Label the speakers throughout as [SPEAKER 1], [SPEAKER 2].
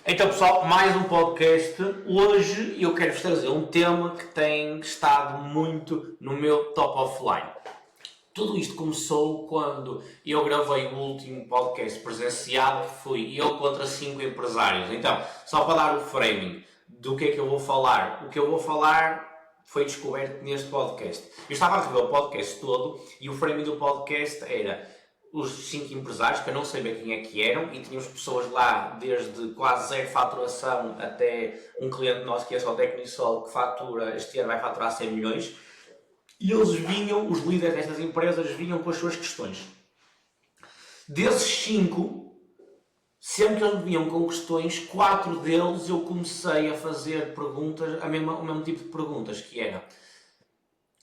[SPEAKER 1] Então pessoal, mais um podcast. Hoje eu quero-vos trazer um tema que tem estado muito no meu top of line. Tudo isto começou quando eu gravei o último podcast presencial, que fui eu contra 5 empresários. Então, só para dar o framing do que é que eu vou falar, o que eu vou falar foi descoberto neste podcast. Eu estava a rever o podcast todo e o framing do podcast era os 5 empresários, que eu não sabia quem é que eram, e tínhamos pessoas lá desde quase zero faturação até um cliente nosso que é só Tecnisol, que fatura, este ano vai faturar 100 milhões, e eles vinham, os líderes destas empresas vinham com as suas questões. Desses 5, sempre que eles vinham com questões, 4 deles eu comecei a fazer perguntas, o mesmo tipo de perguntas, que era: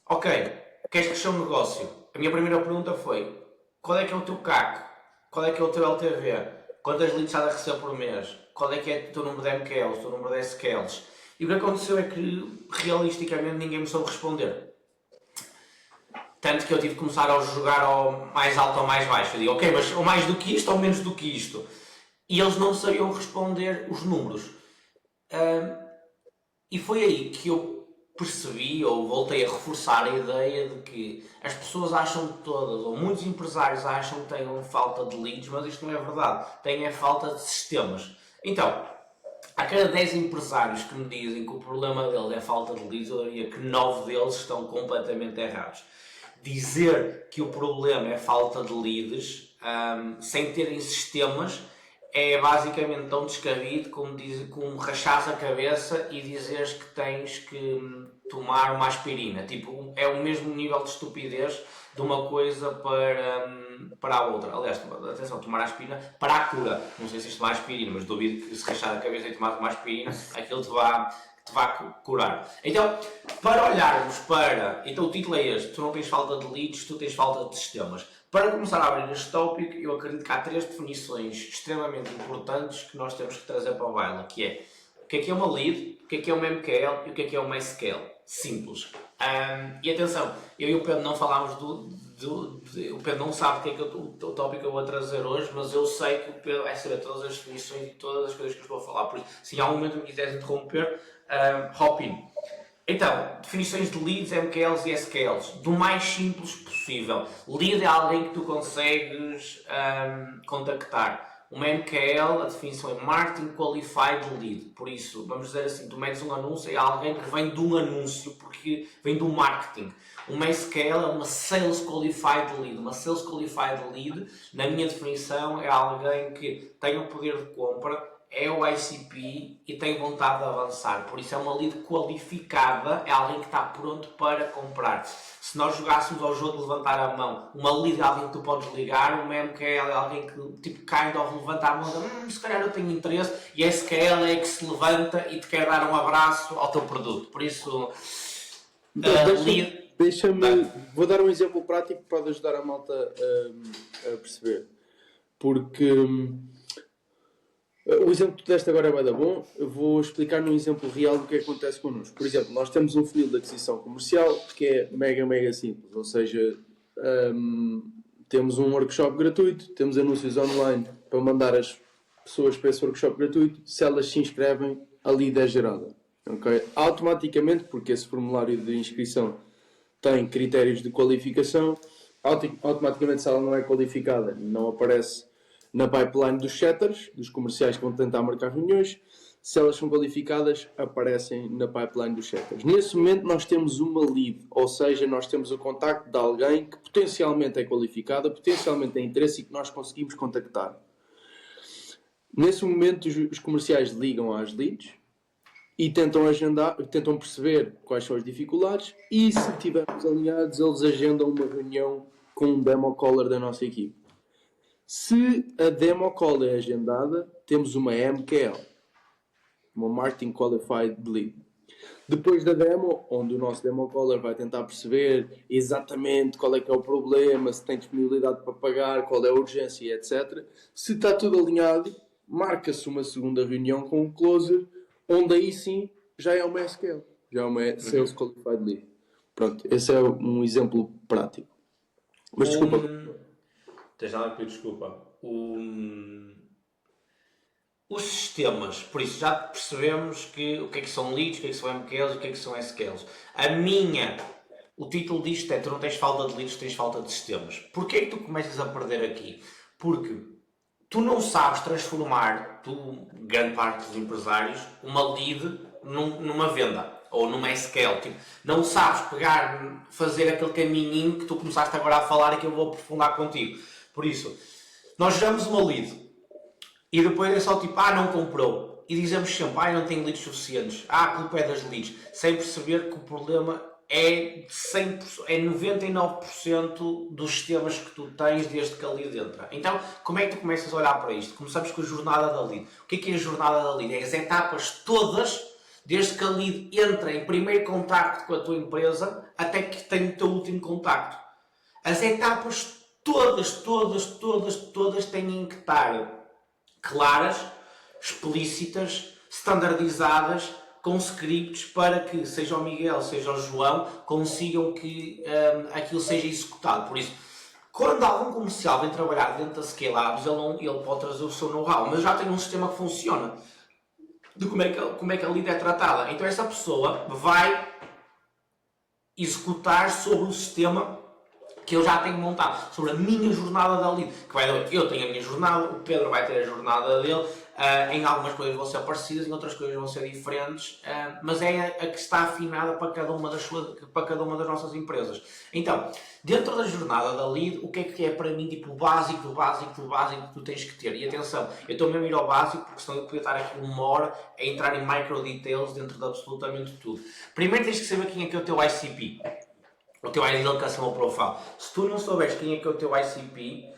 [SPEAKER 1] ok, queres crescer um negócio? A minha primeira pergunta foi: qual é que é o teu CAC? Qual é que é o teu LTV? Quantas leads estás a receber por mês? Qual é que é o teu número de MQLs, o teu número de SQLs? E o que aconteceu é que, realisticamente, ninguém me soube responder. Tanto que eu tive que começar a jogar ao mais alto ou mais baixo. Eu digo, ok, mas ou mais do que isto ou menos do que isto? E eles não sabiam responder os números. E foi aí que eu percebi, ou voltei a reforçar a ideia de que as pessoas acham todas, ou muitos empresários acham que têm falta de leads, mas isto não é verdade. Têm falta de sistemas. Então, a cada 10 empresários que me dizem que o problema deles é falta de leads, eu diria que 9 deles estão completamente errados. Dizer que o problema é falta de leads, sem terem sistemas, é basicamente tão descabido como rachares a cabeça e dizeres que tens que tomar uma aspirina. Tipo, é o mesmo nível de estupidez de uma coisa para a outra. Aliás, atenção, tomar aspirina para a cura. Não sei se isto tomar aspirina, mas duvido que se rachar a cabeça e tomar uma aspirina, aquilo te vai curar. Então, para olharmos para... Então o título é este: tu não tens falta de leads, tu tens falta de sistemas. Para começar a abrir este tópico, eu acredito que há 3 definições extremamente importantes que nós temos que trazer para o baile, que é: o que é uma lead, o que é uma MQL e o que é uma SQL. Simples. E atenção, eu e o Pedro não falámos o Pedro não sabe o que é que o tópico que eu vou trazer hoje, mas eu sei que o Pedro vai saber todas as definições e todas as coisas que eu vou falar. Por isso, se em algum momento me quiseres interromper, hop in. Então, definições de leads, MQLs e SQLs, do mais simples possível. Lead é alguém que tu consegues contactar. Uma MQL, a definição é Marketing Qualified Lead. Por isso, vamos dizer assim, tu metes um anúncio, é alguém que vem de um anúncio, porque vem do marketing. Uma SQL é uma Sales Qualified Lead. Uma Sales Qualified Lead, na minha definição, é alguém que tem o poder de compra, é o ICP e tem vontade de avançar. Por isso é uma lead qualificada, é alguém que está pronto para comprar. Se nós jogássemos ao jogo de levantar a mão, uma lead é alguém que tu podes ligar, uma MQL é alguém que tipo kind of levanta a mão e se calhar eu tenho interesse, e a SQL é que se levanta e te quer dar um abraço ao teu produto. Por isso,
[SPEAKER 2] deixa-me, vou dar um exemplo prático que pode ajudar a malta a perceber. Porque o exemplo que tu deste agora é bem bom. Eu vou explicar num exemplo real do que acontece connosco. Por exemplo, nós temos um funil de aquisição comercial que é mega simples. Ou seja, temos um workshop gratuito, temos anúncios online para mandar as pessoas para esse workshop gratuito. Se elas se inscrevem, a lead é gerada. Okay? Automaticamente, porque esse formulário de inscrição tem critérios de qualificação, automaticamente, se ela não é qualificada, não aparece na pipeline dos setters, dos comerciais que vão tentar marcar reuniões. Se elas são qualificadas, aparecem na pipeline dos setters. Nesse momento nós temos uma lead, ou seja, nós temos o contacto de alguém que potencialmente é qualificada, potencialmente tem interesse e que nós conseguimos contactar. Nesse momento os comerciais ligam às leads e tentam perceber quais são as dificuldades, e se estivermos alinhados, eles agendam uma reunião com um demo caller da nossa equipe. Se a demo call é agendada, temos uma MQL, uma Marketing Qualified Lead. Depois da demo, onde o nosso demo caller vai tentar perceber exatamente qual é que é o problema, se tem disponibilidade para pagar, qual é a urgência, etc. Se está tudo alinhado, marca-se uma segunda reunião com o closer, onde aí sim já é uma SQL, já é uma Sales Qualified Lead. Pronto, esse é um exemplo prático. Mas desculpa.
[SPEAKER 1] Tens nada a pedir desculpa. os sistemas, por isso já percebemos o que é que são leads, o que é que são MQLs, o que é que são SQLs. O título disto é: tu não tens falta de leads, tens falta de sistemas. Porquê é que tu começas a perder aqui? Porque tu não sabes transformar, grande parte dos empresários, uma lead numa venda ou numa SQL. Tipo, não sabes fazer aquele caminhinho que tu começaste agora a falar e que eu vou aprofundar contigo. Por isso, nós geramos uma lead e depois é só tipo, não comprou. E dizemos sempre, não tenho leads suficientes. A culpa é das leads. Sem perceber que o problema é 100%, é 99% dos sistemas que tu tens desde que a lead entra. Então, como é que tu começas a olhar para isto? Começamos com a jornada da lead. O que é a jornada da lead? É as etapas todas, desde que a lead entra em primeiro contacto com a tua empresa até que tem o teu último contacto. As etapas todas têm que estar claras, explícitas, standardizadas, com scripts para que seja o Miguel, seja o João, consigam que aquilo seja executado. Por isso, quando algum comercial vem trabalhar dentro da Scale Labs, ele pode trazer o seu know-how, mas já tem um sistema que funciona de como é que a lead é tratada. Então essa pessoa vai executar sobre o sistema que eu já tenho montado, sobre a minha jornada da lead. Eu tenho a minha jornada, o Pedro vai ter a jornada dele. Em algumas coisas vão ser parecidas, em outras coisas vão ser diferentes, mas é a que está afinada para cada uma das nossas empresas. Então, dentro da jornada da lead, o que é para mim tipo, o básico que tu tens que ter? E atenção, eu estou mesmo a ir ao básico, porque senão eu podia estar aqui uma hora a entrar em micro details dentro de absolutamente tudo. Primeiro tens que saber quem é que é o teu ICP, o teu Ideal Customer Profile. Se tu não souberes quem é que é o teu ICP,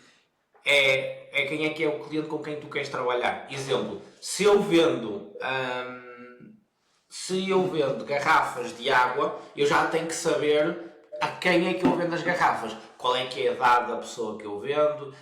[SPEAKER 1] é quem é que é o cliente com quem tu queres trabalhar. Exemplo, se eu vendo garrafas de água, eu já tenho que saber a quem é que eu vendo as garrafas, qual é que é a idade da pessoa que eu vendo,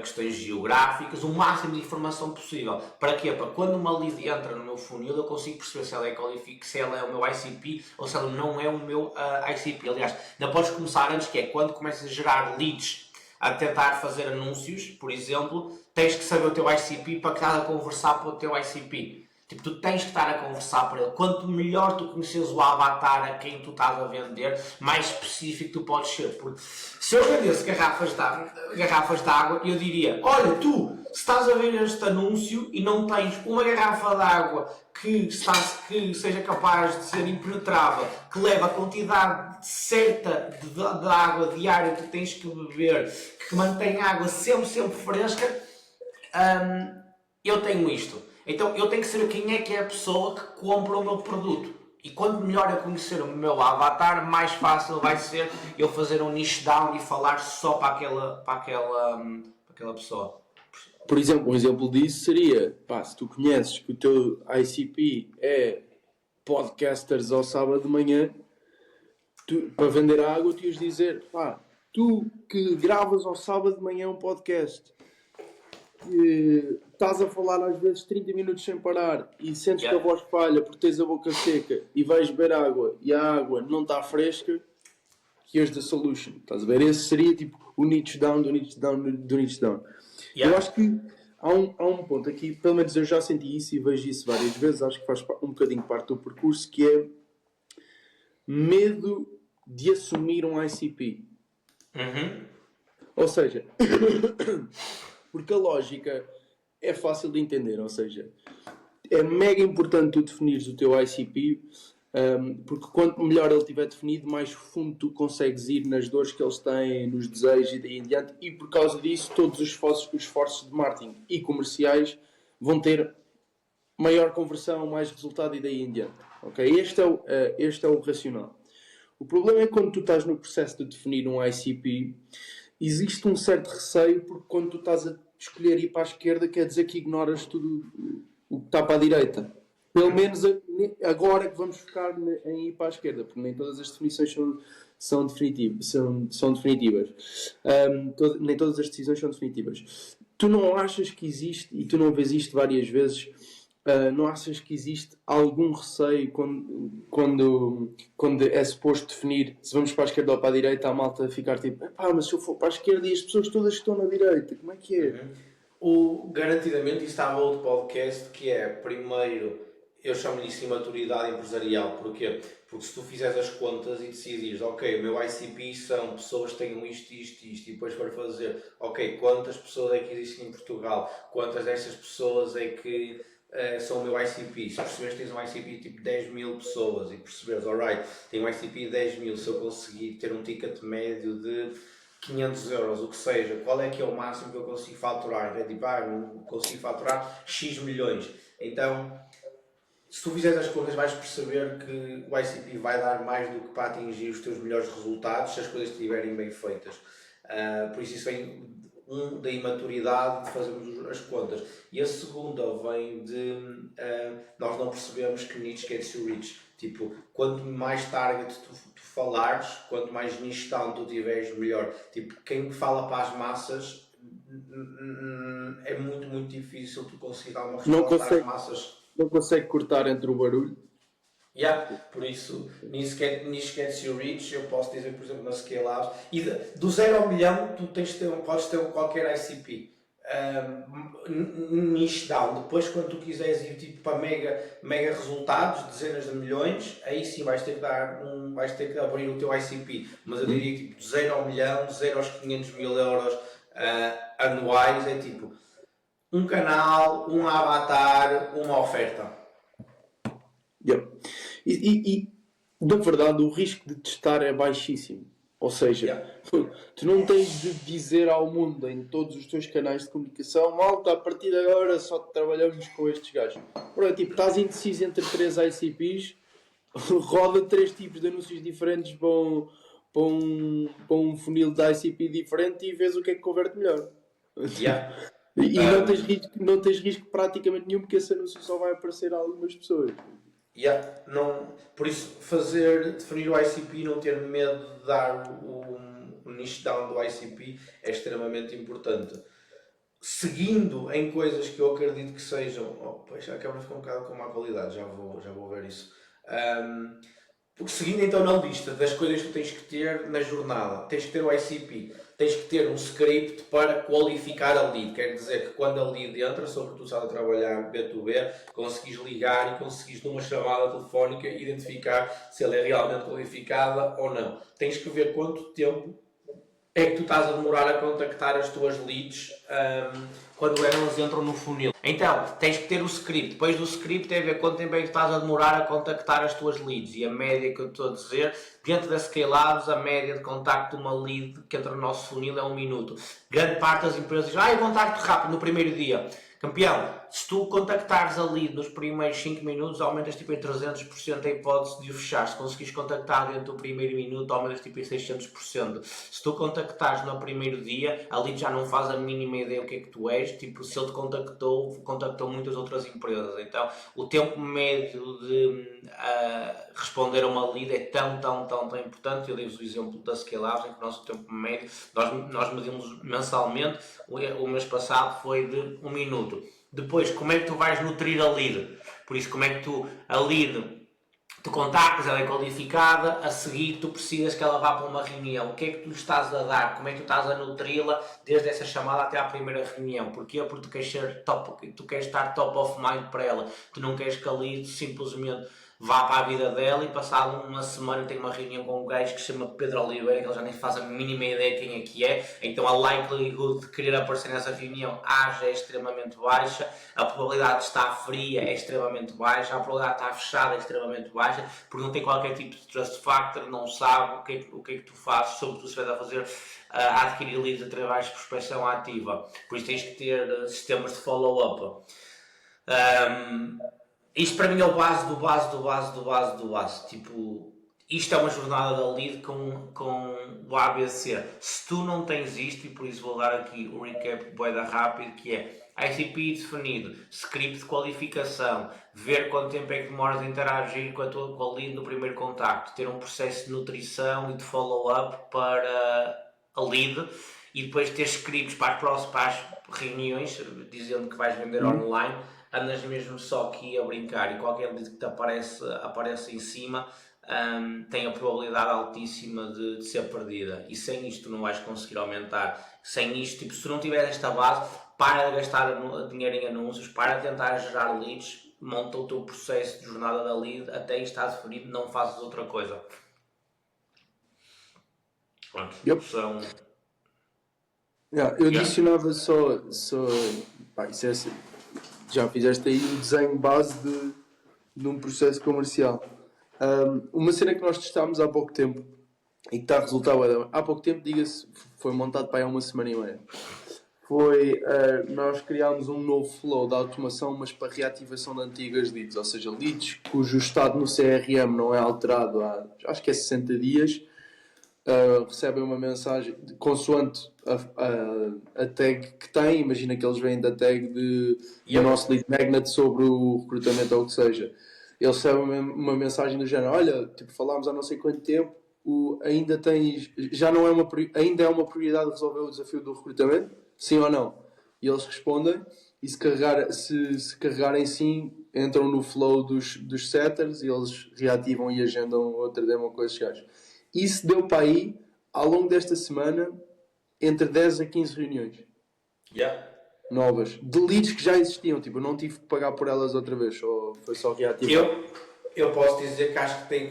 [SPEAKER 1] questões geográficas, o máximo de informação possível. Para quê? Para quando uma lead entra no meu funil, eu consigo perceber se ela é qualificada, se ela é o meu ICP ou se ela não é o meu ICP. Aliás, ainda podes começar antes, que é quando começas a gerar leads a tentar fazer anúncios, por exemplo, tens que saber o teu ICP para que estás a conversar para o teu ICP. Tipo, tu tens que estar a conversar para ele. Quanto melhor tu conheces o avatar a quem tu estás a vender, mais específico tu podes ser. Porque se eu vendesse garrafas de água, eu diria, olha, tu, se estás a ver este anúncio e não tens uma garrafa de água que seja capaz de ser impenetrável, que leva a quantidade certa de água diária que tens que beber, que mantém a água sempre fresca, eu tenho isto. Então eu tenho que saber quem é que é a pessoa que compra o meu produto. E quanto melhor eu conhecer o meu avatar, mais fácil vai ser eu fazer um niche down e falar só para aquela pessoa.
[SPEAKER 2] Por exemplo, um exemplo disso seria, se tu conheces que o teu ICP é podcasters ao sábado de manhã, para vender água, tu ias dizer, tu que gravas ao sábado de manhã um podcast, estás a falar às vezes 30 minutos sem parar e sentes que a voz falha porque tens a boca seca e vais beber água e a água não está fresca, here's the solution. Estás a ver? Esse seria tipo o niche down do niche down. Eu acho que há um ponto aqui, pelo menos eu já senti isso e vejo isso várias vezes, acho que faz um bocadinho parte do percurso, que é medo de assumir um ICP. Ou seja, porque a lógica é fácil de entender, ou seja, é mega importante tu definires o teu ICP, porque quanto melhor ele estiver definido, mais fundo tu consegues ir nas dores que eles têm, nos desejos e daí em diante, e por causa disso todos os esforços de marketing e comerciais vão ter maior conversão, mais resultado e daí em diante. Okay? Este é o racional. O problema é que quando tu estás no processo de definir um ICP, existe um certo receio, porque quando tu estás a escolher ir para a esquerda, quer dizer que ignoras tudo o que está para a direita. Pelo menos agora que vamos focar em ir para a esquerda, porque nem todas as definições são definitivas. Nem todas as decisões são definitivas. Tu não achas que existe, e tu não vês isto várias vezes, não achas que existe algum receio quando é suposto definir se vamos para a esquerda ou para a direita, a malta ficar tipo, mas se eu for para a esquerda e as pessoas todas estão na direita, como é que é?
[SPEAKER 1] Garantidamente, isso estava outro podcast que é, primeiro, eu chamo-lhe isso imaturidade empresarial. Porquê? Porque se tu fizeres as contas e decidires, ok, o meu ICP são pessoas que tenham isto, isto, isto, e depois for fazer, ok, quantas pessoas é que existem em Portugal, quantas dessas pessoas é que são o meu ICP, se perceberes que tens um ICP tipo 10 mil pessoas e perceberes, alright, tenho um ICP de 10 mil, se eu conseguir ter um ticket médio de 500 euros, o que seja, qual é que é o máximo que eu consigo faturar? É tipo, não consigo faturar X milhões. Então, se tu fizeres as contas, vais perceber que o ICP vai dar mais do que para atingir os teus melhores resultados se as coisas estiverem bem feitas. Por isso vem da imaturidade de fazermos as contas. E a segunda vem de nós não percebemos que niche gets you rich. Tipo, quanto mais target tu falares, quanto mais niche down tu tiveres, melhor. Tipo, quem fala para as massas é muito, muito difícil tu conseguir dar uma resposta às massas.
[SPEAKER 2] Não consegue cortar entre o barulho.
[SPEAKER 1] Por isso, niche gets you rich, eu posso dizer, por exemplo, na Scale Labs, e do 0 ao milhão, tu podes ter qualquer ICP. Niche down. Depois, quando tu quiseres ir tipo, para mega resultados, dezenas de milhões, aí sim vais ter que abrir o teu ICP. Mas eu diria que tipo, do 0 ao milhão, do 0 aos 500 mil euros anuais, é tipo um canal, um avatar, uma oferta.
[SPEAKER 2] E na verdade o risco de testar é baixíssimo. Ou seja, tu não tens de dizer ao mundo em todos os teus canais de comunicação, malta, a partir de agora só trabalhamos com estes gajos. Pronto, tipo, estás indeciso entre 3 ICPs, roda 3 tipos de anúncios diferentes para um funil de ICP diferente e vês o que é que converte melhor. E não tens risco praticamente nenhum, porque esse anúncio só vai aparecer a algumas pessoas.
[SPEAKER 1] Por isso, definir o ICP e não ter medo de dar o niche down do ICP é extremamente importante. Seguindo em coisas que eu acredito que sejam... a câmera ficou um bocado com má qualidade, já vou ver isso. Porque seguindo então na lista das coisas que tu tens que ter na jornada, tens que ter o ICP, tens que ter um script para qualificar a lead. Quer dizer que quando a lead entra, sobre tu estás a trabalhar B2B, conseguis ligar e conseguis numa chamada telefónica identificar se ela é realmente qualificada ou não. Tens que ver quanto tempo é que tu estás a demorar a contactar as tuas leads quando elas entram no funil. Então, tens que ter o script. Depois do script é ver quanto tempo é que estás a demorar a contactar as tuas leads. E a média que eu estou a dizer, dentro da Scale Labs, a média de contacto de uma lead que entra no nosso funil é 1 minuto. Grande parte das empresas diz, eu contacto rápido no primeiro dia. Campeão, se tu contactares a lead nos primeiros 5 minutos, aumentas tipo em 300% a hipótese de o fechar. Se conseguires contactar dentro do primeiro minuto, aumentas tipo em 600%. Se tu contactares no primeiro dia, a lead já não faz a mínima ideia o que é que tu és. Tipo, se ele te contactou muitas outras empresas. Então, o tempo médio de responder a uma lead é tão importante. Eu dei-vos o exemplo da Scale Labs, em que o nosso tempo médio, nós medimos mensalmente, o mês passado foi de 1 minuto. Depois, como é que tu vais nutrir a lead? Por isso, como é que a lead, tu contactas, ela é qualificada, a seguir tu precisas que ela vá para uma reunião. O que é que tu lhe estás a dar? Como é que tu estás a nutri-la desde essa chamada até à primeira reunião? Porquê? Porque tu queres estar top of mind para ela. Tu não queres que a lead simplesmente vá para a vida dela e passado uma semana tem uma reunião com um gajo que se chama Pedro Oliveira, que ele já nem faz a mínima ideia quem é que é, então a likelihood de querer aparecer nessa reunião é extremamente baixa, a probabilidade de estar fria é extremamente baixa, a probabilidade de estar fechada é extremamente baixa, porque não tem qualquer tipo de trust factor, não sabe o que é que tu fazes, sobre o que tu estiveres a fazer, a adquirir leads através de prospecção ativa. Por isso tens que ter sistemas de follow-up. Isto para mim é o base do base. Tipo, isto é uma jornada da lead com o ABC. Se tu não tens isto, e por isso vou dar aqui o recap boeda rápido, que é ICP definido, script de qualificação, ver quanto tempo é que demoras a interagir com a lead no primeiro contacto, ter um processo de nutrição e de follow-up para a lead, e depois ter scripts para as reuniões, dizendo que vais vender online. Andas mesmo só aqui a brincar e qualquer lead que te aparece em cima tem a probabilidade altíssima de ser perdida, e sem isto não vais conseguir aumentar. Sem isto, tipo, se tu não tiveres esta base, para de gastar dinheiro em anúncios, para de tentar gerar leads, monta o teu processo de jornada da lead, até estar definido, não fazes outra coisa. Pronto, são...
[SPEAKER 2] Eu adicionava só pá, isso é assim, já fizeste aí o desenho base de um processo comercial. Uma cena que nós testámos há pouco tempo e que está a resultar há pouco tempo, diga-se, foi montado para aí há uma semana e meia. Foi, nós criámos um novo flow de automação, mas para reativação de antigas leads, ou seja, leads cujo estado no CRM não é alterado há, acho que é 60 dias, recebem uma mensagem consoante a tag que tem. Imagina que eles vêm da tag do nosso lead magnet sobre o recrutamento ou o que seja. Eles recebem uma mensagem do género: olha, tipo, falámos há não sei quanto tempo, ainda tens, já não é ainda é uma prioridade resolver o desafio do recrutamento? Sim ou não? E eles respondem, e se carregarem sim, entram no flow dos setters e eles reativam e agendam outra demo com esses gajos. Isso deu para aí, ao longo desta semana, entre 10 a 15 reuniões. Novas. De leads que já existiam. Tipo, eu não tive que pagar por elas outra vez. Foi só reativar.
[SPEAKER 1] Eu posso dizer que acho que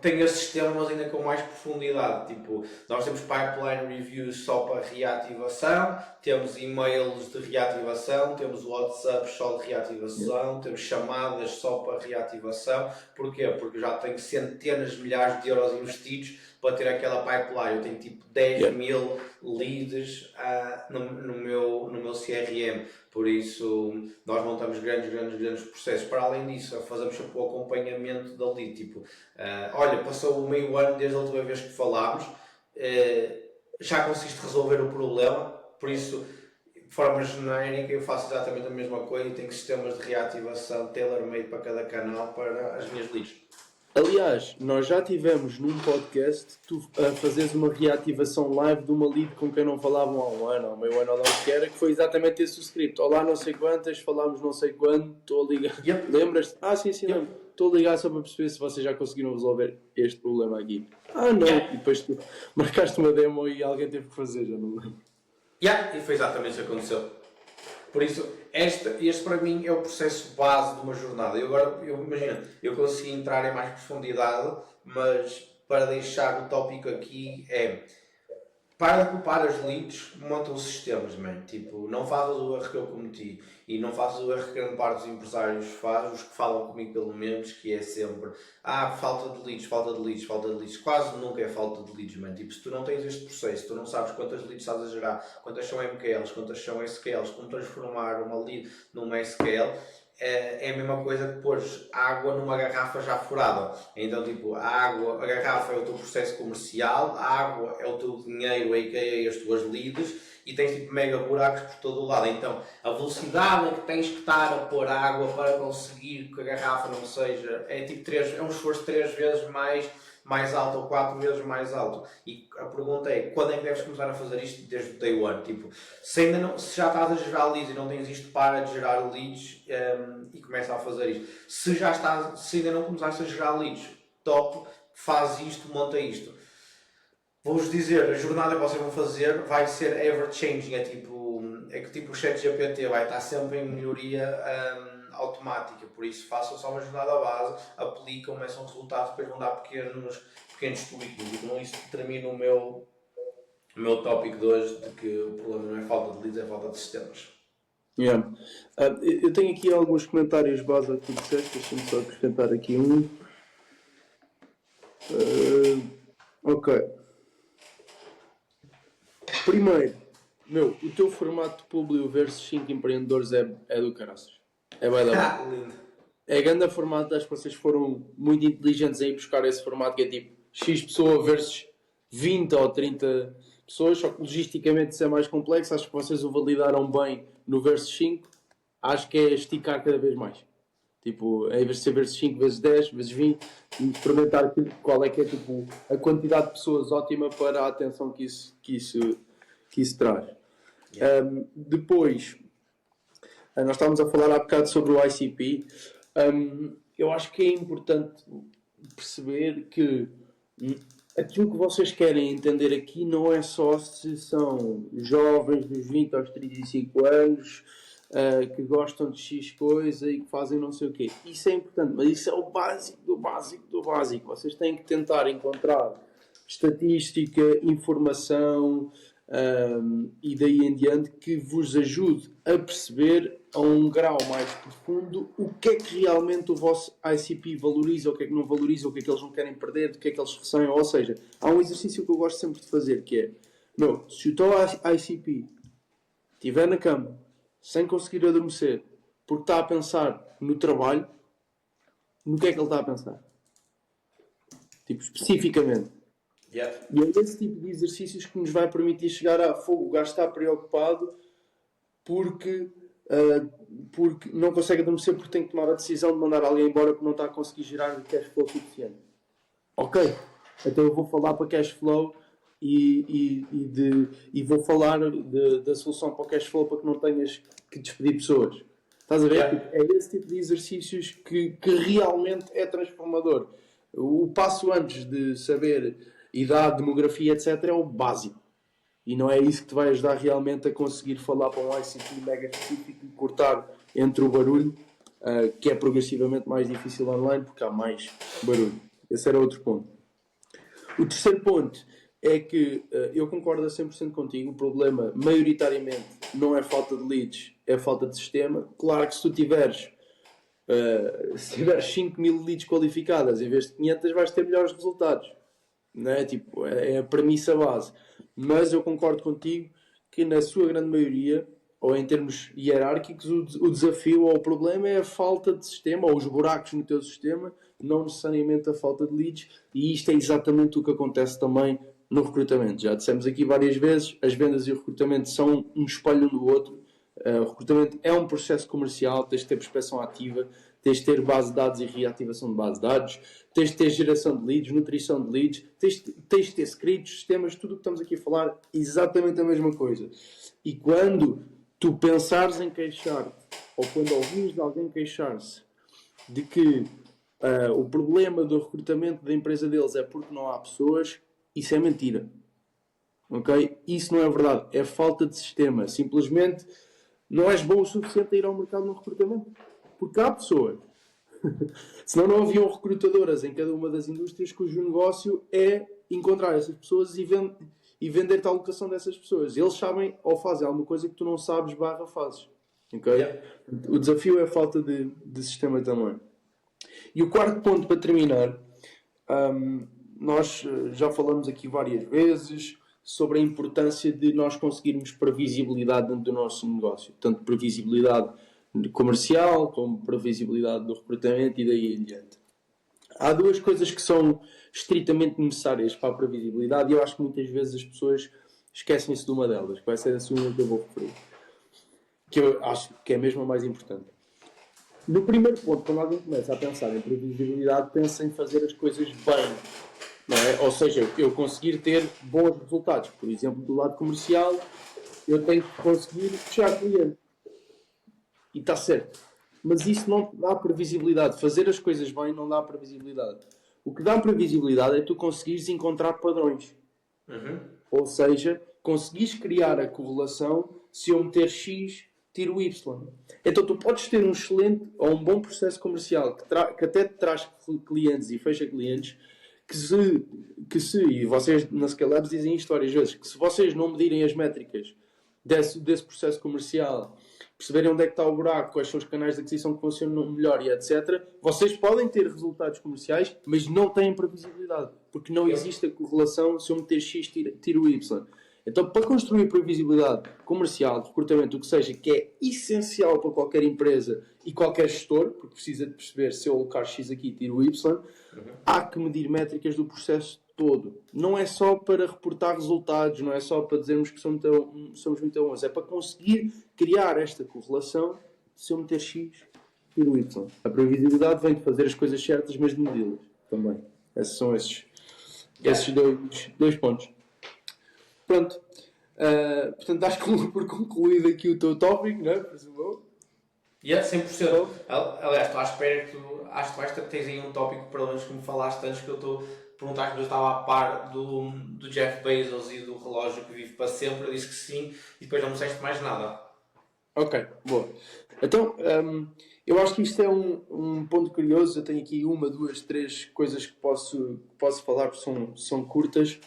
[SPEAKER 1] tem esse sistema, mas ainda com mais profundidade. Tipo, nós temos pipeline reviews só para reativação, temos e-mails de reativação, temos WhatsApp só de reativação, temos chamadas só para reativação. Porquê? Porque já tenho centenas de milhares de euros investidos para ter aquela pipeline. Eu tenho tipo 10 mil leads no meu CRM. Por isso, nós montamos grandes processos. Para além disso, fazemos sempre o acompanhamento da lead. Tipo, olha, passou meio ano desde a última vez que falámos, já conseguiste resolver o problema. Por isso, de forma genérica, eu faço exatamente a mesma coisa e tenho sistemas de reativação tailor-made para cada canal para as minhas leads.
[SPEAKER 2] Aliás, nós já tivemos num podcast tu a fazeres uma reativação live de uma lead com quem não falavam há um ano, há meio ano ou lá o que era, que foi exatamente esse o script. Olá, não sei quantas, falámos não sei quando, estou a ligar. Lembras-te? Sim, lembro. Estou a ligar só para perceber se vocês já conseguiram resolver este problema aqui. Não. E depois tu marcaste uma demo e alguém teve que fazer, já não lembro.
[SPEAKER 1] E foi exatamente isso que aconteceu. Por isso, este para mim é o processo base de uma jornada. Imagino, eu consegui entrar em mais profundidade, mas para deixar o tópico aqui é: para de culpar as leads, monta os sistemas, man. Tipo, não faças o erro que eu cometi e não faças o erro que grande parte dos empresários faz, os que falam comigo pelo menos, que é sempre falta de leads. Quase nunca é falta de leads, man. Tipo, se tu não tens este processo, tu não sabes quantas leads estás a gerar, quantas são MQLs, quantas são SQLs, como transformar uma lead numa SQL, é a mesma coisa que pôres água numa garrafa já furada. Então, tipo, a garrafa é o teu processo comercial, a água é o teu dinheiro, a.k.a. as tuas leads, e tens tipo mega buracos por todo o lado. Então, a velocidade que tens que estar a pôr água para conseguir que a garrafa não seja, é um esforço 3 vezes mais alto ou 4 vezes mais alto. E a pergunta é: quando é que deves começar a fazer isto? Desde o day one. Tipo, se já estás a gerar leads e não tens isto, para de gerar leads e começa a fazer isto. Se ainda não começaste a gerar leads, top, faz isto, monta isto. Vou-vos dizer, a jornada que vocês vão fazer vai ser ever changing. É que tipo o ChatGPT vai estar sempre em melhoria automática. Por isso, façam só uma jornada base, aplicam, começam resultados, depois vão dar pequenos tweaks. E com isso termino o meu tópico de hoje, de que o problema não é falta de leads, é falta de sistemas.
[SPEAKER 2] Eu tenho aqui alguns comentários base ao que tu disseste, deixa-me só acrescentar aqui um. Ok. Primeiro, o teu formato de Publio versus 5 empreendedores é do caraças. É bem da lindo. É grande formato, acho que vocês foram muito inteligentes em buscar esse formato que é tipo X pessoa versus 20 ou 30 pessoas, só que logisticamente isso é mais complexo. Acho que vocês o validaram bem no versus 5. Acho que é esticar cada vez mais. Tipo, em vez de ser versus 5 vezes 10, vezes 20, e experimentar qual é que é tipo, a quantidade de pessoas ótima para a atenção que isso traz. Depois, nós estávamos a falar há bocado sobre o ICP. Eu acho que é importante perceber que aquilo que vocês querem entender aqui não é só se são jovens dos 20 aos 35 anos que gostam de X coisa e que fazem não sei o quê. Isso é importante, mas isso é o básico do básico do básico. Vocês têm que tentar encontrar estatística, informação e daí em diante que vos ajude a perceber a um grau mais profundo o que é que realmente o vosso ICP valoriza, o que é que não valoriza, o que é que eles não querem perder, do que é que eles receiam. Ou seja, há um exercício que eu gosto sempre de fazer que é, se o teu ICP estiver na cama sem conseguir adormecer porque está a pensar no trabalho, no que é que ele está a pensar? Tipo, especificamente.
[SPEAKER 1] Yeah.
[SPEAKER 2] E é esse tipo de exercícios que nos vai permitir chegar a fogo. O gajo está preocupado porque não consegue adormecer porque tem que tomar a decisão de mandar alguém embora porque não está a conseguir gerar cash flow suficiente. Ok, então eu vou falar para cash flow e vou falar da solução para o cash flow para que não tenhas que despedir pessoas. Estás a ver? Yeah. É esse tipo de exercícios que realmente é transformador. O passo antes de saber idade, demografia, etc. é o básico. E não é isso que te vai ajudar realmente a conseguir falar para um ICT mega específico e cortar entre o barulho, que é progressivamente mais difícil online porque há mais barulho. Esse era outro ponto. O terceiro ponto é que eu concordo a 100% contigo. O problema, maioritariamente, não é falta de leads, é falta de sistema. Claro que se tu tiveres 5.000 leads qualificadas em vez de 500, vais ter melhores resultados. Não é? Tipo, é a premissa base. Mas eu concordo contigo que na sua grande maioria, ou em termos hierárquicos, o desafio ou o problema é a falta de sistema, ou os buracos no teu sistema, não necessariamente a falta de leads, e isto é exatamente o que acontece também no recrutamento. Já dissemos aqui várias vezes, as vendas e o recrutamento são um espelho um do outro. O recrutamento é um processo comercial, tens de ter prospeção ativa, tens de ter base de dados e reativação de base de dados, tens de ter geração de leads, nutrição de leads, tens de ter scripts, sistemas, tudo o que estamos aqui a falar, exatamente a mesma coisa. E quando tu pensares em queixar-te, ou quando ouvires de alguém queixar-se de que o problema do recrutamento da empresa deles é porque não há pessoas, isso é mentira. Ok? Isso não é verdade. É falta de sistema. Simplesmente não és bom o suficiente a ir ao mercado no recrutamento. Porque há pessoas. Senão não haviam recrutadoras em cada uma das indústrias cujo negócio é encontrar essas pessoas e vender-te a alocação dessas pessoas. Eles sabem ou fazem alguma coisa que tu não sabes / fazes. Okay? Yeah. O desafio é a falta de sistema também. E o quarto ponto para terminar, nós já falamos aqui várias vezes sobre a importância de nós conseguirmos previsibilidade dentro do nosso negócio. Tanto previsibilidade comercial, como previsibilidade do recrutamento e daí em diante. Há duas coisas que são estritamente necessárias para a previsibilidade e eu acho que muitas vezes as pessoas esquecem-se de uma delas, que vai ser a segunda que eu vou referir, que eu acho que é mesmo a mais importante. No primeiro ponto, quando alguém começa a pensar em previsibilidade, pensa em fazer as coisas bem. Não é? Ou seja, eu conseguir ter bons resultados. Por exemplo, do lado comercial, eu tenho que conseguir fechar cliente. E está certo. Mas isso não dá previsibilidade. Fazer as coisas bem não dá previsibilidade. O que dá previsibilidade é tu conseguires encontrar padrões. Uhum. Ou seja, conseguires criar a correlação, se eu meter X, tiro Y. Então tu podes ter um excelente ou um bom processo comercial que até te traz clientes e fecha clientes, que se e vocês na Scalabs dizem isto várias vezes, que se vocês não medirem as métricas desse processo comercial, perceberem onde é que está o buraco, quais são os canais de aquisição que funcionam melhor e etc., vocês podem ter resultados comerciais, mas não têm previsibilidade, porque não existe a correlação se eu meter X, tiro Y. Então, para construir previsibilidade comercial, de recrutamento, o que seja, que é essencial para qualquer empresa e qualquer gestor, porque precisa de perceber se eu alocar X aqui e tiro Y, há que medir métricas do processo todo. Não é só para reportar resultados, não é só para dizermos que somos muito bons, é para conseguir criar esta correlação. Se eu meter X, tiro Y. A previsibilidade vem de fazer as coisas certas, mas de medi-las também. Esses são esses dois pontos. Pronto. Portanto, acho que por concluído aqui o teu tópico, não é? Presumou?
[SPEAKER 1] 100%. Aliás, estou à espera que tu vais ter, tens aí um tópico, pelo menos que me falaste antes, que eu estou perguntaste se eu estava a par do Jeff Bezos e do relógio que vive para sempre, eu disse que sim, e depois não me disseste mais nada.
[SPEAKER 2] Ok, boa. Então, eu acho que isto é um ponto curioso. Eu tenho aqui uma, duas, três coisas que posso falar, porque são curtas.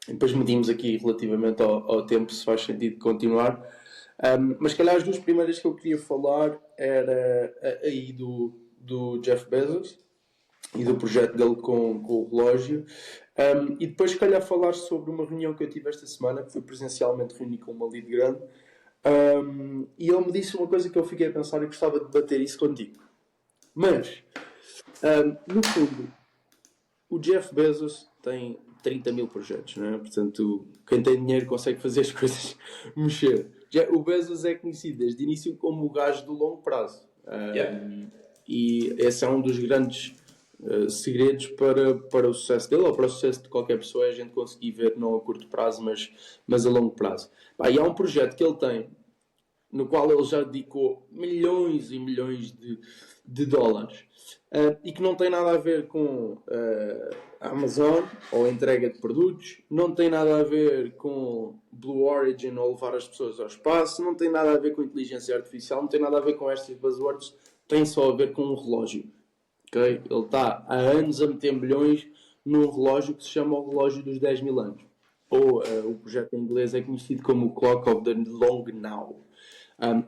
[SPEAKER 2] E depois medimos aqui relativamente ao tempo, se faz sentido continuar. Mas, calhar, as duas primeiras que eu queria falar era aí do Jeff Bezos e do projeto dele com o relógio. E depois, se calhar, falar sobre uma reunião que eu tive esta semana, que foi presencialmente reunir com uma lead grande. E ele me disse uma coisa que eu fiquei a pensar e gostava de debater isso contigo. Mas, no fundo, o Jeff Bezos tem 30 mil projetos, não é? Portanto, quem tem dinheiro consegue fazer as coisas mexer. O Bezos é conhecido desde o início como o gajo do longo prazo. E esse é um dos grandes segredos para o sucesso dele, ou para o sucesso de qualquer pessoa, é a gente conseguir ver não a curto prazo, mas a longo prazo. E há um projeto que ele tem, no qual ele já dedicou milhões e milhões de dólares, e que não tem nada a ver com a Amazon ou a entrega de produtos, não tem nada a ver com Blue Origin ou levar as pessoas ao espaço, não tem nada a ver com inteligência artificial, não tem nada a ver com estas buzzwords, tem só a ver com um relógio. Okay? Ele está há anos a meter milhões num relógio que se chama o relógio dos 10 mil anos. Ou o projeto em inglês é conhecido como o Clock of the Long Now.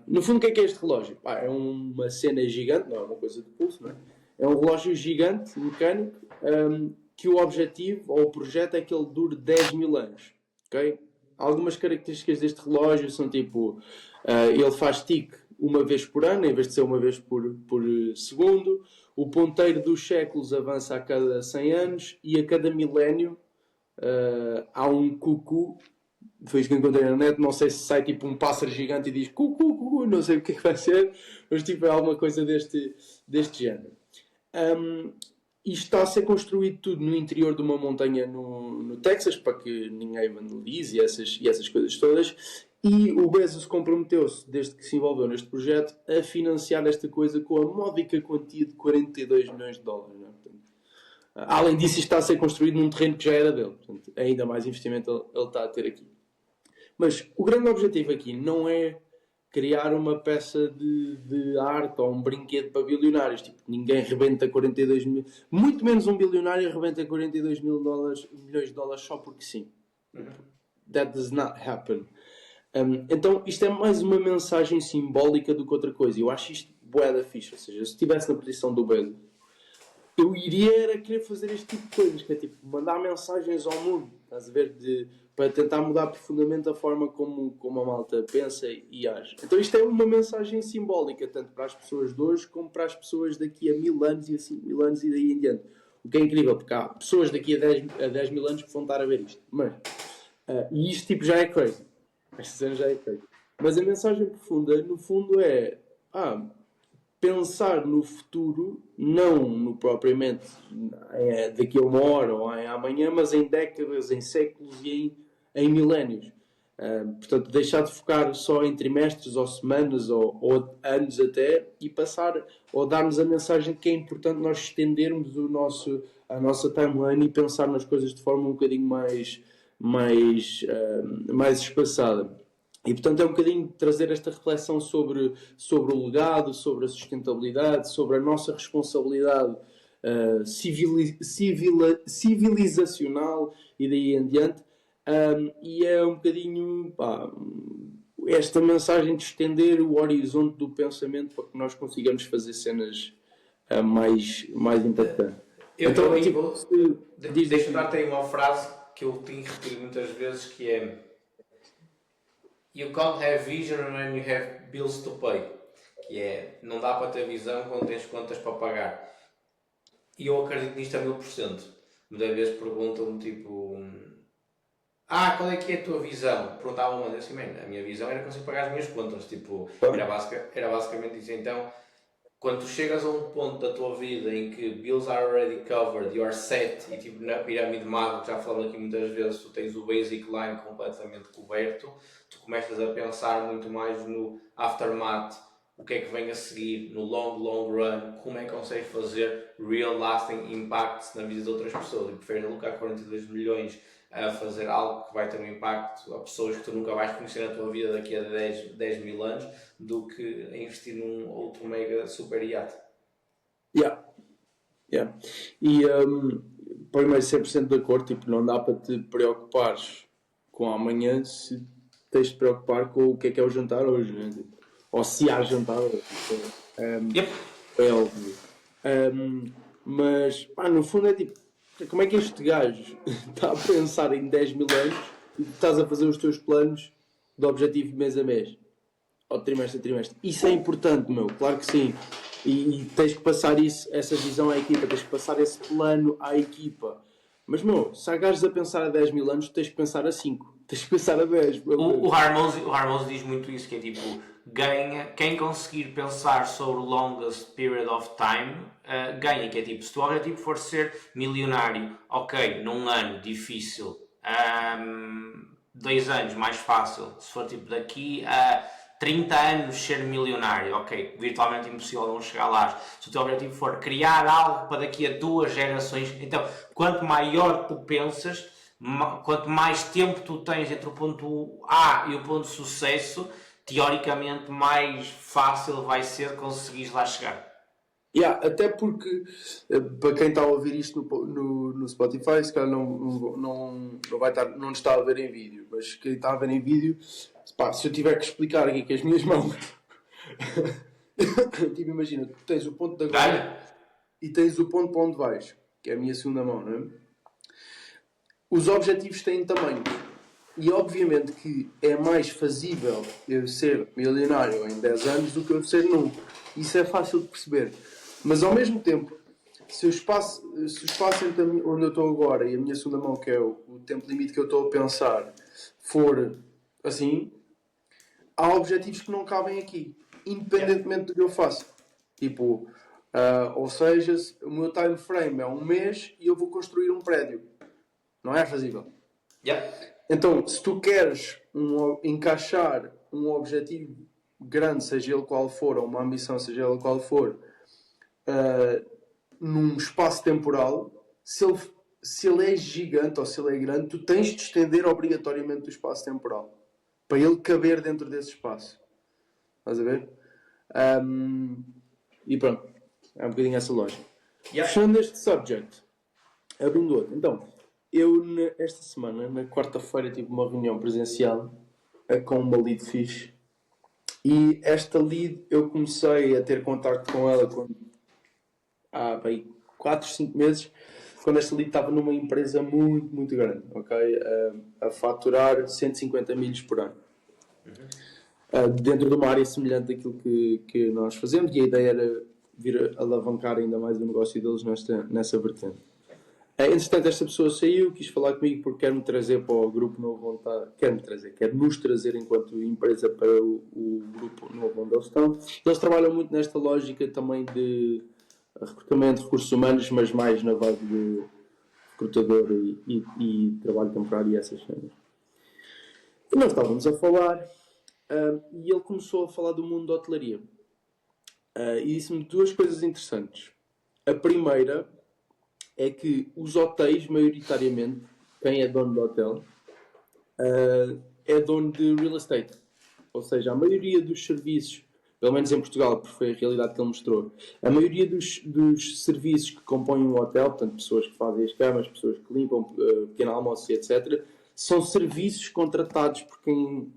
[SPEAKER 2] No fundo, o que é este relógio? É uma cena gigante, não é uma coisa de pulso, não é? É um relógio gigante, mecânico, que o objetivo ou o projeto é que ele dure 10 mil anos. Okay? Algumas características deste relógio são tipo, ele faz tique uma vez por ano, em vez de ser uma vez por segundo. O ponteiro dos séculos avança a cada 100 anos e a cada milénio há um cucu. Foi isso que encontrei na net. Não sei se sai tipo um pássaro gigante e diz cucu, cucu, não sei o que é que vai ser, mas tipo é alguma coisa deste género. Isto está a ser construído tudo no interior de uma montanha no Texas, para que ninguém vandalize e essas coisas todas. E o Bezos comprometeu-se, desde que se envolveu neste projeto, a financiar esta coisa com a módica quantia de 42 milhões de dólares. Não é? Portanto, além disso, isto está a ser construído num terreno que já era dele. Portanto, ainda mais investimento ele está a ter aqui. Mas o grande objetivo aqui não é criar uma peça de arte ou um brinquedo para bilionários. Tipo, ninguém rebenta 42 mil... Muito menos um bilionário rebenta 42 milhões de dólares só porque sim. That does not happen. Então, isto é mais uma mensagem simbólica do que outra coisa. Eu acho isto bué da fixe. Ou seja, se estivesse na posição do Bezos, eu iria querer fazer este tipo de coisas, que é tipo, mandar mensagens ao mundo. Estás a ver? Para tentar mudar profundamente a forma como a malta pensa e age. Então isto é uma mensagem simbólica, tanto para as pessoas de hoje como para as pessoas daqui a 1000 anos e a 5000 anos e daí em diante. O que é incrível, porque há pessoas daqui a 10 mil anos que vão estar a ver isto. Mas, e isto tipo já é crazy. Esta cena já é crazy. Mas a mensagem profunda, no fundo, é pensar no futuro, não no propriamente daqui a uma hora ou em amanhã, mas em décadas, em séculos e em milénios. Portanto, deixar de focar só em trimestres ou semanas ou anos até e passar ou darmos a mensagem de que é importante nós estendermos a nossa timeline e pensar nas coisas de forma um bocadinho mais espaçada. E, portanto, é um bocadinho trazer esta reflexão sobre o legado, sobre a sustentabilidade, sobre a nossa responsabilidade civilizacional e daí em diante. E é um bocadinho esta mensagem de estender o horizonte do pensamento para que nós consigamos fazer cenas mais impactantes.
[SPEAKER 1] Então, deixa-me dar-te aí uma frase que eu tenho repetido muitas vezes, que é: You can't have vision when you have bills to pay. Que é, não dá para ter visão quando tens contas para pagar. E eu acredito nisto a 1000%. Muitas vezes perguntam-me tipo: qual é que é a tua visão? Perguntavam-me assim: a minha visão era conseguir pagar as minhas contas. Tipo, era basicamente isso. Então, quando tu chegas a um ponto da tua vida em que bills are already covered, you are set, e tipo na pirâmide Maslow, já falamos aqui muitas vezes, tu tens o basic line completamente coberto, tu começas a pensar muito mais no aftermath o que é que vem a seguir no long run, como é que consegue fazer real lasting impacts na vida de outras pessoas, e preferem alocar 42 milhões a fazer algo que vai ter um impacto a pessoas que tu nunca vais conhecer na tua vida daqui a 10 mil anos, do que a investir num outro mega super iate.
[SPEAKER 2] Yeah. E primeiro 100% de acordo, tipo, não dá para te preocupares com amanhã se tens de te preocupar com o que é o jantar hoje, né? Tipo, ou se há jantar hoje. É óbvio. Mas, pá, no fundo é tipo, como é que este gajo está a pensar em 10 mil anos e tu estás a fazer os teus planos de objetivo mês a mês? Ou trimestre a trimestre? Isso é importante, meu, claro que sim. E tens que passar isso, essa visão à equipa, tens que passar esse plano à equipa. Mas, meu, se há gajos a pensar a 10 mil anos, tens que pensar a 5. Tens que pensar a 10.
[SPEAKER 1] O Harmose diz muito isso, que é tipo, ganha, quem conseguir pensar sobre o longest period of time, ganha, que é tipo, se o objetivo for ser milionário, ok, num ano difícil, 2 anos mais fácil, se for tipo daqui a 30 anos ser milionário, ok, virtualmente impossível não chegar lá. Se o teu objetivo for criar algo para daqui a 2 gerações, então quanto maior tu pensas, quanto mais tempo tu tens entre o ponto A e o ponto de sucesso, teoricamente mais fácil vai ser conseguir lá chegar.
[SPEAKER 2] Até porque, para quem está a ouvir isto no Spotify, se calhar não nos está a ver em vídeo, mas quem está a ver em vídeo, pá, se eu tiver que explicar aqui com as minhas mãos, tipo, imagina, tu tens o ponto de agora e tens o ponto para onde vais, que é a minha segunda mão, não é? Os objetivos têm tamanho. E obviamente que é mais fazível eu ser milionário em 10 anos do que eu ser num. Isso é fácil de perceber. Mas ao mesmo tempo, se o espaço entre onde eu estou agora e a minha segunda mão, que é o tempo limite que eu estou a pensar, for assim, há objetivos que não cabem aqui, independentemente do que eu faço. Tipo, ou seja, o meu time frame é um mês e eu vou construir um prédio. Não é fazível. Então, se tu queres encaixar um objetivo grande, seja ele qual for, ou uma ambição, seja ele qual for, num espaço temporal, se ele é gigante ou se ele é grande, tu tens de estender obrigatoriamente o espaço temporal para ele caber dentro desse espaço. Estás a ver? E pronto, é um bocadinho essa lógica. Fechando este subject, abrindo outro. Então, eu esta semana, na quarta-feira, tive uma reunião presencial com uma lead fixe. E esta lead eu comecei a ter contacto com ela há 4, 5 meses, quando esta lead estava numa empresa muito, muito grande, ok? A faturar 150 milhos por ano. Dentro de uma área semelhante daquilo que nós fazemos, e a ideia era vir a alavancar ainda mais o negócio deles nessa vertente. Entretanto, esta pessoa saiu, quis falar comigo porque quer-me trazer para o Grupo Novo Vontade, quer nos trazer enquanto empresa para o Grupo Novo onde eles estão. Eles trabalham muito nesta lógica também de recrutamento de recursos humanos, mas mais na base de recrutador e trabalho temporário e essas cenas. E nós estávamos a falar e ele começou a falar do mundo da hotelaria. E disse-me duas coisas interessantes. A primeira é que os hotéis, maioritariamente, quem é dono do hotel, é dono de real estate. Ou seja, a maioria dos serviços, pelo menos em Portugal, porque foi a realidade que ele mostrou, a maioria dos serviços que compõem um hotel, portanto, pessoas que fazem as camas, pessoas que limpam, pequeno almoço, etc., são serviços contratados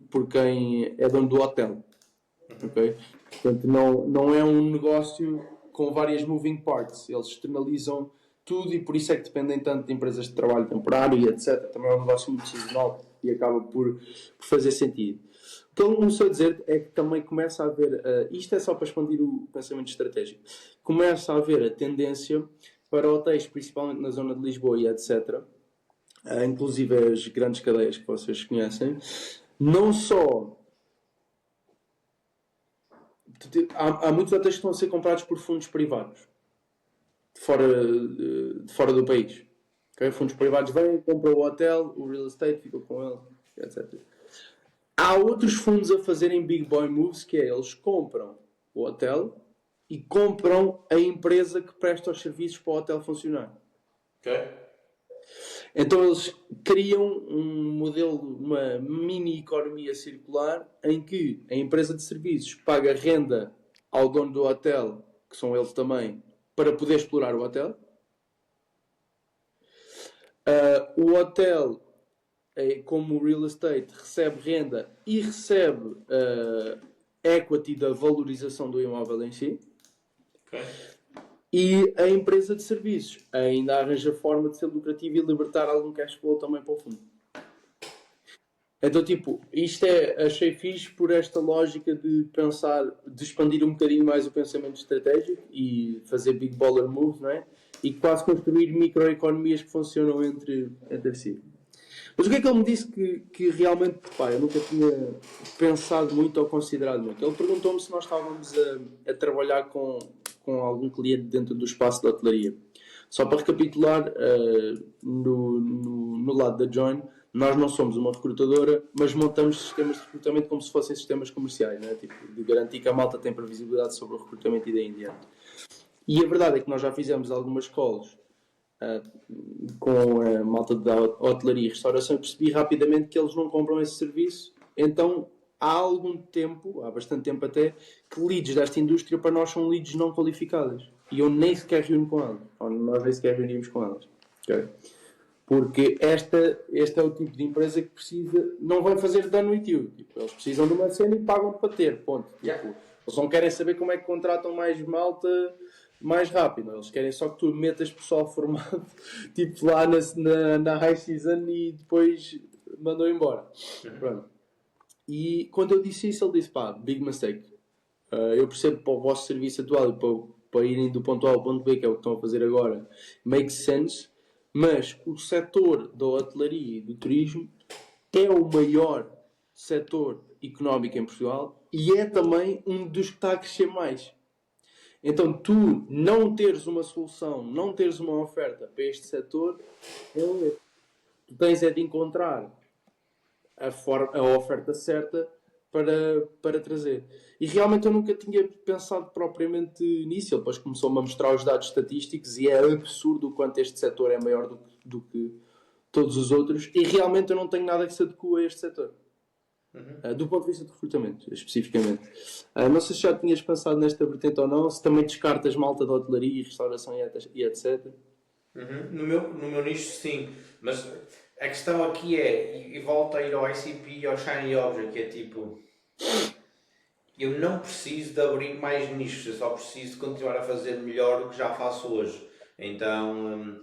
[SPEAKER 2] por quem é dono do hotel. Okay? Portanto, não é um negócio com várias moving parts. Eles externalizam tudo e por isso é que dependem tanto de empresas de trabalho temporário e etc. Também é um negócio muito sazonal e acaba por fazer sentido. O que ele começou a dizer é que também começa a haver, isto é só para expandir o pensamento estratégico, começa a haver a tendência para hotéis, principalmente na zona de Lisboa e etc., inclusive as grandes cadeias que vocês conhecem, não só... Há muitos hotéis que estão a ser comprados por fundos privados de fora do país. Okay? Fundos privados vêm, compram o hotel, o real estate fica com ele, etc. Há outros fundos a fazerem big boy moves, que é, eles compram o hotel e compram a empresa que presta os serviços para o hotel funcionar.
[SPEAKER 1] Ok.
[SPEAKER 2] Então eles criam um modelo, uma mini economia circular em que a empresa de serviços paga renda ao dono do hotel, que são eles também, para poder explorar o hotel. O hotel, como real estate, recebe renda e recebe equity da valorização do imóvel em si.
[SPEAKER 1] Ok.
[SPEAKER 2] E a empresa de serviços ainda arranja forma de ser lucrativa e libertar algum cash flow também para o fundo. Então, tipo, isto achei fixe por esta lógica de pensar, de expandir um bocadinho mais o pensamento estratégico e fazer big baller moves, não é? E quase construir microeconomias que funcionam entre si. Mas o que é que ele me disse que realmente, pá, eu nunca tinha pensado muito ou considerado muito? Ele perguntou-me se nós estávamos a trabalhar com algum cliente dentro do espaço da hotelaria. Só para recapitular, no lado da Join, nós não somos uma recrutadora, mas montamos sistemas de recrutamento como se fossem sistemas comerciais, né? Tipo, de garantir que a malta tem previsibilidade sobre o recrutamento e daí em diante. E a verdade é que nós já fizemos algumas calls com a malta da hotelaria e restauração e percebi rapidamente que eles não compram esse serviço. Então, há algum tempo, há bastante tempo até, que leads desta indústria para nós são leads não qualificadas. E eu nem sequer reúno com elas. Ou nós nem sequer reunimos com elas. Okay? Porque este é o tipo de empresa que precisa, não vai fazer dano em tio. Tipo, eles precisam de uma cena e pagam para ter. Ponto. Tipo, eles não querem saber como é que contratam mais malta mais rápido. Eles querem só que tu metas pessoal formado tipo lá na high season e depois mandam embora. Pronto. E quando eu disse isso, ele disse: pá, big mistake. Eu percebo para o vosso serviço atual e para irem do ponto A ao ponto B, que é o que estão a fazer agora, makes sense, mas o setor da hotelaria e do turismo é o maior setor económico em Portugal e é também um dos que está a crescer mais. Então, tu não teres uma solução, não teres uma oferta para este setor, tu tens é de encontrar a oferta certa para trazer. E realmente eu nunca tinha pensado propriamente nisso. Ele depois começou-me a mostrar os dados estatísticos e é absurdo o quanto este setor é maior do que todos os outros. E realmente eu não tenho nada que se adeque a este setor. Do ponto de vista de recrutamento, especificamente. Não sei se já tinhas pensado nesta vertente ou não, se também descartas malta de hotelaria, restauração e etc.
[SPEAKER 1] No meu nicho, sim. Mas a questão aqui é, e volta a ir ao ICP e ao Shiny Object, que é tipo... Eu não preciso de abrir mais nichos, eu só preciso de continuar a fazer melhor do que já faço hoje. Então...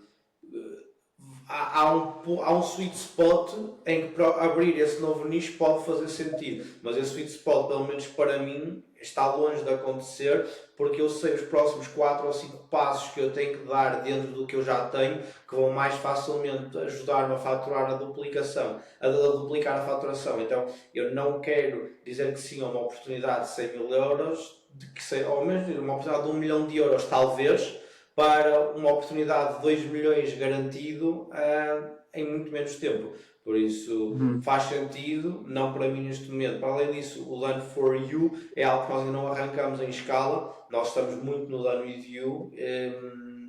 [SPEAKER 1] Há um sweet spot em que para abrir esse novo nicho pode fazer sentido, mas esse sweet spot, pelo menos para mim, está longe de acontecer, porque eu sei os próximos 4 ou 5 passos que eu tenho que dar dentro do que eu já tenho, que vão mais facilmente ajudar-me a faturar a duplicação, a duplicar a faturação. Então eu não quero dizer que sim a uma oportunidade de 100 mil euros, ou mesmo uma oportunidade de 1 milhão de euros talvez, para uma oportunidade de 2 milhões garantido em muito menos tempo. Por isso faz sentido, não para mim neste momento. Para além disso, o Done for You é algo que nós ainda não arrancamos em escala. Nós estamos muito no Done with You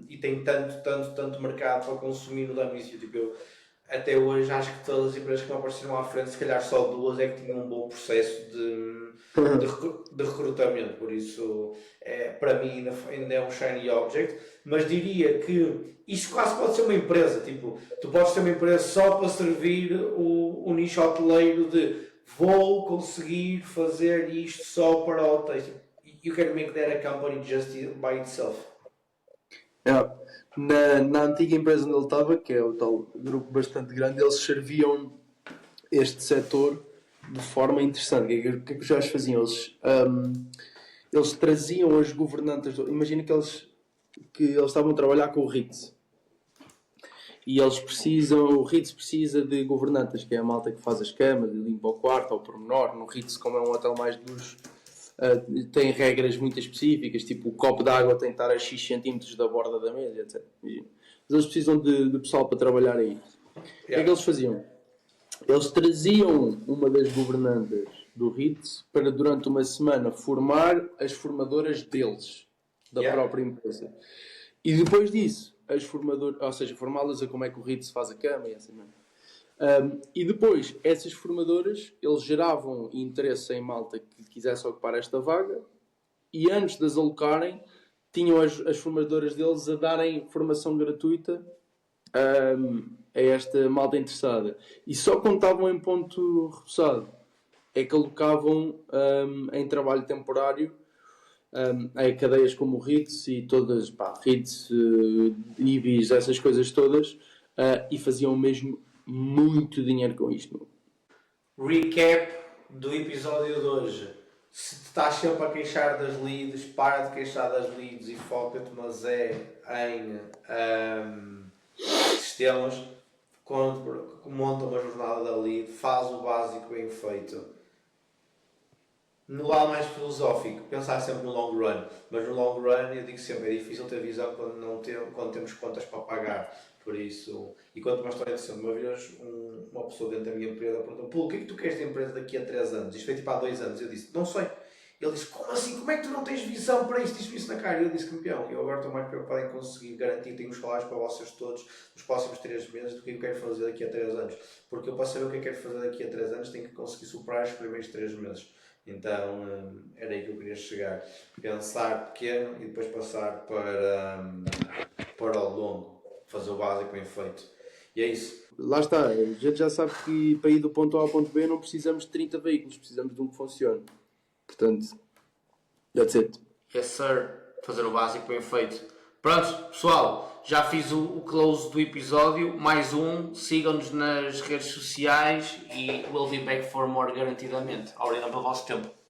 [SPEAKER 1] e tem tanto mercado para consumir no Done with You. Tipo, eu, até hoje acho que todas as empresas que me apareceram à frente, se calhar só 2 é que tinham um bom processo de recrutamento. Por isso, para mim ainda é um shiny object. Mas diria que isto quase pode ser uma empresa. Tipo, tu podes ter uma empresa só para servir o nicho hoteleiro de vou conseguir fazer isto só para hotéis. You can make that a company just by itself.
[SPEAKER 2] Na antiga empresa onde ele estava, que é o tal grupo bastante grande, eles serviam este setor de forma interessante. O que é que os gajos faziam? Eles traziam as governantas. Imagina que eles estavam a trabalhar com o Ritz. E o Ritz precisa de governantas, que é a malta que faz as camas e limpa o quarto ao pormenor. No Ritz, como é um hotel mais de luxo, tem regras muito específicas, tipo o copo de água tem que estar a X centímetros da borda da mesa, etc. Mas eles precisam de pessoal para trabalhar aí. O que é que eles faziam? Eles traziam uma das governantas do RITS para durante uma semana formar as formadoras deles, da própria empresa. E depois disso, as formadoras, ou seja, formá-las a como é que o RITS faz a cama e assim mesmo. E depois, essas formadoras, eles geravam interesse em malta que quisesse ocupar esta vaga e antes de as alocarem, tinham as formadoras deles a darem formação gratuita a esta malta interessada. E só contavam em ponto repousado. É que alocavam em trabalho temporário a cadeias como o RITS e todas, RITS, IBIS, essas coisas todas, e faziam mesmo muito dinheiro com isto.
[SPEAKER 1] Recap do episódio de hoje. Se te estás sempre a queixar das leads, para de queixar das leads e foca-te, mas em sistemas. Quando monta uma jornada da lead, faz o básico bem feito. No lado mais filosófico, pensar sempre no long run, mas no long run eu digo sempre, é difícil ter visão quando temos contas para pagar, por isso, e conto uma história de uma vez uma pessoa dentro da minha empresa perguntou, Pô, o que é que tu queres da empresa daqui a 3 anos? Isto foi tipo há 2 anos, eu disse, não sei. Ele disse, como assim? Como é que tu não tens visão para isto? Diz-me isso na cara. E eu disse, campeão, eu agora estou mais preocupado em conseguir garantir que tenho os salários para vocês todos nos próximos 3 meses do que eu quero fazer daqui a 3 anos. Porque eu, para saber o que eu quero fazer daqui a 3 anos, tenho que conseguir superar os primeiros 3 meses. Então, era aí que eu queria chegar. Pensar pequeno e depois passar para o longo. Fazer o básico bem feito. E é isso.
[SPEAKER 2] Lá está, a gente já sabe que para ir do ponto A ao ponto B não precisamos de 30 veículos, precisamos de um que funcione. Portanto, that's it.
[SPEAKER 1] Yes, sir. Fazer o básico bem feito. Pronto, pessoal, já fiz o close do episódio. Mais um. Sigam-nos nas redes sociais e we'll be back for more garantidamente. Obrigado pelo vosso tempo.